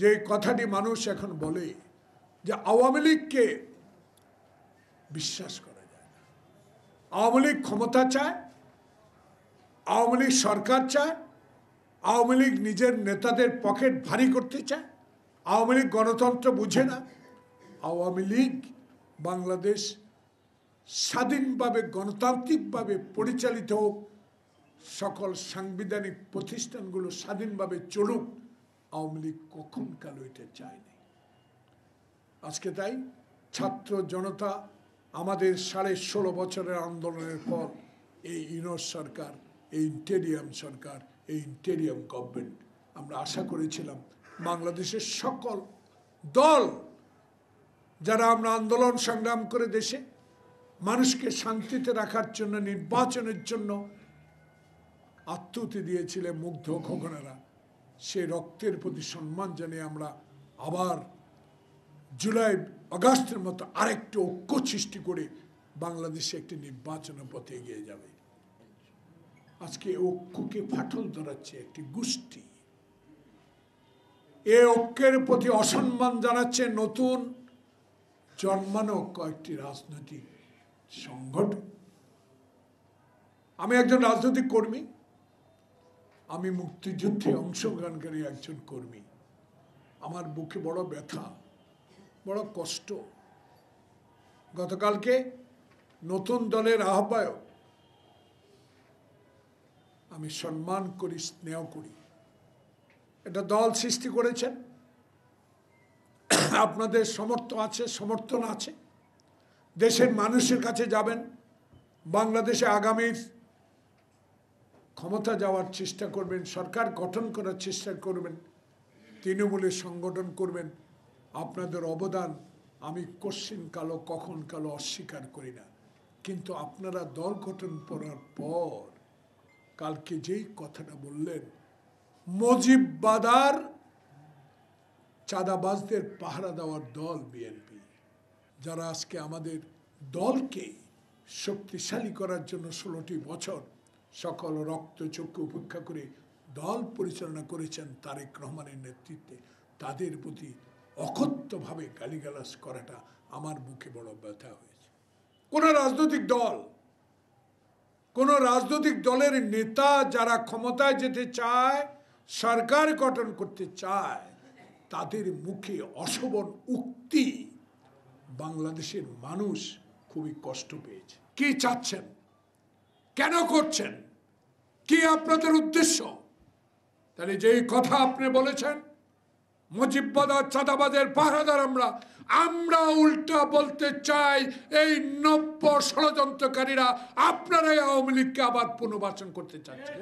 যে কথাটি মানুষ এখন বলে যে আওয়ামী লীগকে বিশ্বাস করা যায় না। আওয়ামী লীগ ক্ষমতা চায়, আওয়ামী লীগ সরকার চায়, আওয়ামী লীগ নিজের নেতাদের পকেট ভারী করতে চায়, আওয়ামী লীগ গণতন্ত্র বুঝে না, আওয়ামী লীগ বাংলাদেশ স্বাধীনভাবে গণতান্ত্রিকভাবে পরিচালিত হোক, সকল সাংবিধানিক প্রতিষ্ঠানগুলো স্বাধীনভাবে চলুক, আওয়ামী লীগ কখনকাল এটা চায়নি। আজকে তাই ছাত্র জনতা আমাদের 16.5 বছরের আন্দোলনের পর এই ইউনূস সরকার, এই ইন্টেরিয়াম সরকার, এই ইন্টেরিয়াম গভর্নমেন্ট, আমরা আশা করেছিলাম বাংলাদেশের সকল দল যারা আমরা আন্দোলন সংগ্রাম করে দেশে মানুষকে শান্তিতে রাখার জন্য, নির্বাচনের জন্য আত্মহতি দিয়েছিলেন মুগ্ধ খোকনেরা, সে রক্তের প্রতি সম্মান জানিয়ে আমরা আবার জুলাই আগস্টের মতো আরেকটি ঐক্য সৃষ্টি করে বাংলাদেশে একটি নির্বাচনের পথে এগিয়ে যাবে। আজকে ঐক্যকে ফাটল ধরাচ্ছে একটি গোষ্ঠী, এ ঐক্যের প্রতি অসম্মান জানাচ্ছে নতুন জন্মানো কয়েকটি রাজনৈতিক সংগঠন। আমি একজন রাজনৈতিক কর্মী, আমি মুক্তিযুদ্ধে অংশগ্রহণকারী একজন কর্মী। আমার বুকে বড় ব্যথা, বড় কষ্ট। গতকালকে নতুন দলের আহ্বায়ক, আমি সম্মান করি, স্নেহ করি, এটা দল সৃষ্টি করেছেন, আপনাদের সমর্থন আছে, দেশের মানুষের কাছে যাবেন, বাংলাদেশে আগামীর ক্ষমতা যাওয়ার চেষ্টা করবেন, সরকার গঠন করার চেষ্টা করবেন, তৃণমূলের সংগঠন করবেন। আপনাদের অবদান আমি কখনো অস্বীকার করি না, কিন্তু আপনারা দল গঠন করার পর কালকে যেই কথাটা বললেন, মুজিববাদার চাঁদাবাজদের পাহারা দেওয়ার দল বিএনপি, যারা আজকে আমাদের দলকে শক্তিশালী করার জন্য 16টি বছর সকল রক্ত চক্ষু উপেক্ষা করে দল পরিচালনা করেছেন তারেক রহমানের নেতৃত্বে, তাদের প্রতি অকথ্যভাবে গালিগালাজ করাটা আমার বুকে বড় ব্যথা হয়েছে। কোন রাজনৈতিক দলের নেতা যারা ক্ষমতায় যেতে চায়, সরকার গঠন করতে চায়, তাদের মুখে অশোভন উক্তি বাংলাদেশের মানুষ খুবই কষ্ট পেয়েছে। কি চাচ্ছেন, কেন করছেন, কি আপনাদের উদ্দেশ্য? তাহলে যেই কথা আপনি বলেছেন মুজিববাদ চাঁদাবাদের পাহারাদার আমরা উল্টা বলতে চাই, এই নব্য ষড়যন্ত্রকারীরা আপনারাই আওয়ামী লীগকে আবার পুনর্বাসন করতে চাচ্ছেন।